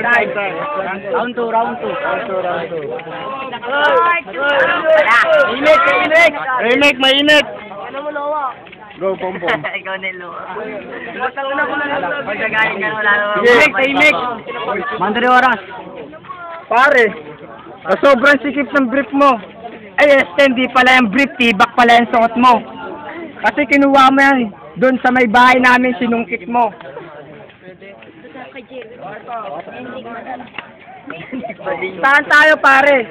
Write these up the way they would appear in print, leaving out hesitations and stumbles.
Round 2, round 2. Remake, mainit. Ano mo, Lowa? Go, Pompom. Ikaw na, Lowa. Magkagaling ka na wala naman. Remake. Mandari oras. Pare, sobrang sikip ng brief mo. Ay, hindi pala yung brief, tibak pala yung suot mo. Kasi kinuha mo yan, doon sa may bahay namin, sinungkit mo. Saan tayo, pare?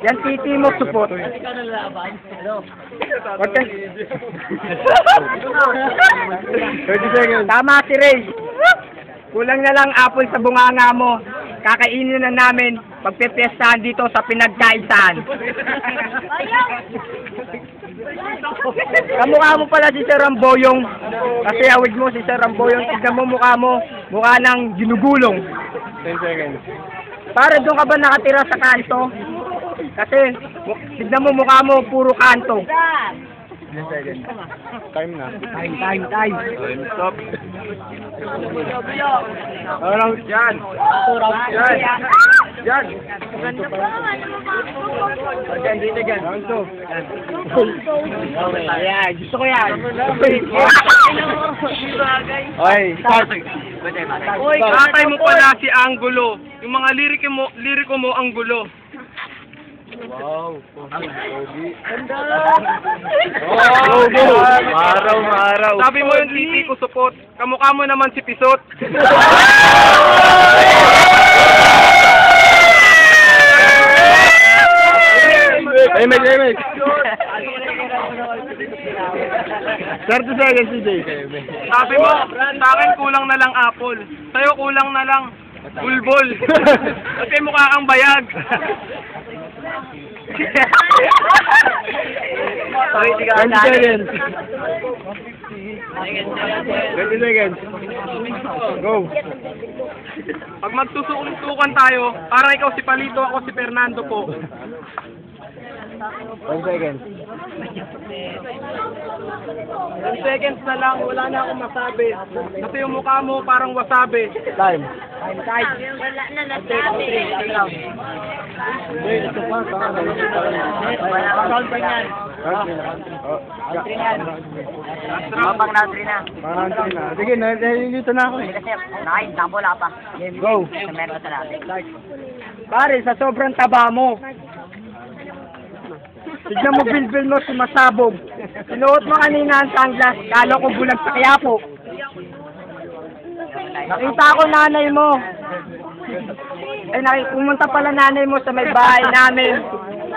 Yan titi mo, support. Okay. Tama si Ray. Kulang na lang apple sa bunganga mo. Kakainin na namin pagpipiestahan dito sa pinagkaisahan. Kamukha mo pala si Sir Ramboyong. Kasi awig mo si Sir Ramboyong. Tignan mo mukha mo. Mukha ng ginugulong. 10 seconds. Para doon ka ba nakatira sa kanto? Kasi tignan mo mukha mo puro kanto. 10 seconds. Time na. Time. Stop. Round yan. Yan. Round 2. Ayan, gusto ko yan. Okay, start. Katay mo pala si Angulo. Yung mga liriko mo ang gulo. Wow. Araw. Sabi mo yung titi ko supot. Kamukha mo naman si Pisot. Remake. 30 seconds, CJ. Sabi mo, sa akin kulang na lang apple. Sa'yo kulang na lang bulbol. Kasi mukha kang bayag. 20 seconds. 20 seconds. Go. Pag magtusukan tayo, parang ikaw si Palito, ako si Fernando po. 1 second. 10 seconds na lang, wala na akong masabi. Kasi yung mukha mo parang wasabi. Time. Wala na nasabi. Sige, nandito na ako eh. Wala pa. Go. Meron sa lahat. Pare, sa sobrang taba mo. Tignan mo bilbil mo sumasabog. Sinuot mo kanina ang sunglass, kala ko bulag sa Quiapo. Nakita ko nanay mo. Ay, pumunta pala nanay mo sa may bahay namin.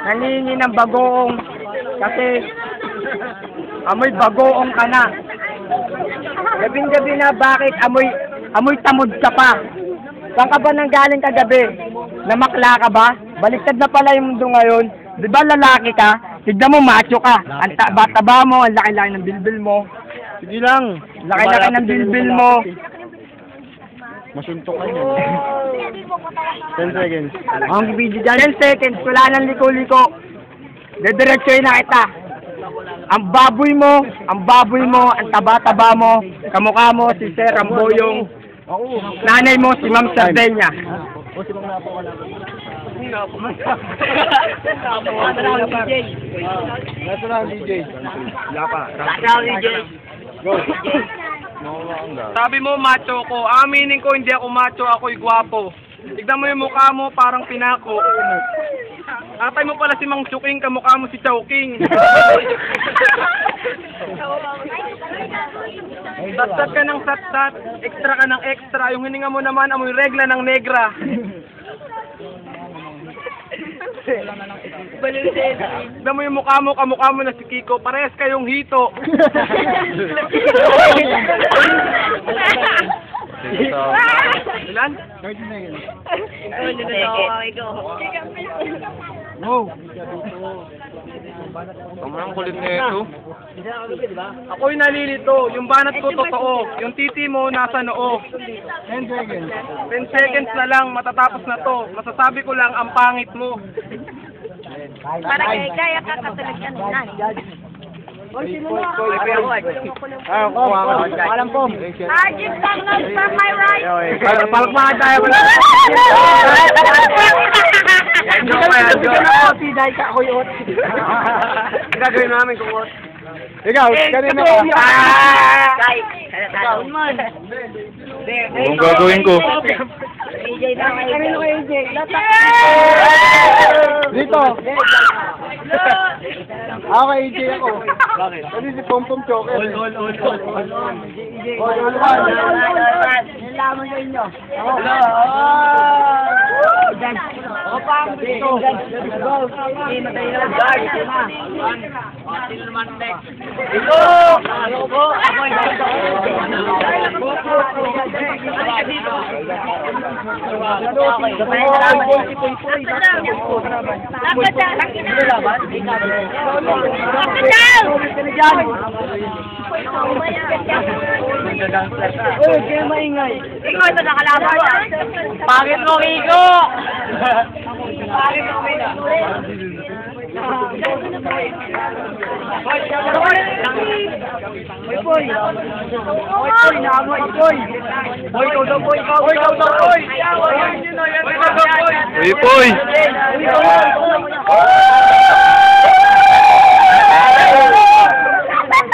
Nangingi ng bagoong. Kasi amoy bagoong ka na. Gabing-gabi na, bakit amoy tamod ka pa? Saan ka ba nanggaling kagabi? Namakla ka ba? Baliktad na pala yung mundo ngayon. Di ba lalaki ka? Tignan mo, macho ka. Ang taba mo, ang laki-laki ng bilbil mo. Sige lang. Laki-laki ng bilbil mo. Masuntok ka niya. 10 seconds. Ang video dyan. 10 seconds. Wala nang liko-liko. Dediretsoy na kita. Ang baboy mo, ang taba-taba mo, kamukha mo si Sir Ramboyong. Nanay mo si Ma'am Sardenya. Last round, DJ. Go. Sabi mo, macho ko. Aminin ko, hindi ako macho, ako'y gwapo. Tignan mo yung mukha mo, parang pinako. Atay mo pala si Mang Chuking, kamukha mo si Chowking. Satsat ka ng satsat, extra ka ng extra. Yung hininga mo naman, amoy regla ng negra. Tignan mo yung mukha mo, kamukha mo na si Kiko. Parehas kayong hito. Ilan? 30 seconds. No. Ang kulit na ito. Ako'y nalilito. Yung banat ko totoo. Yung titi mo nasa noo. 10 seconds. 10 seconds na lang. Matatapos na to. Masasabi ko lang ang pangit mo. Para kaya ka katulad ka nila. Alam po. Arjun Tanglan from my right. Palakpakan tayo. Gagawin namin kung what. Ikaw, kanina ka. Anong gagawin ko? Dito. Ako kay AJ ako. Bakit? Kasi si Pompom Choker. Nalaman sa inyo. Ikaw ito nakalaban. Pangit mo, Kiko! Pangit mo, Kiko! Uy, Poy!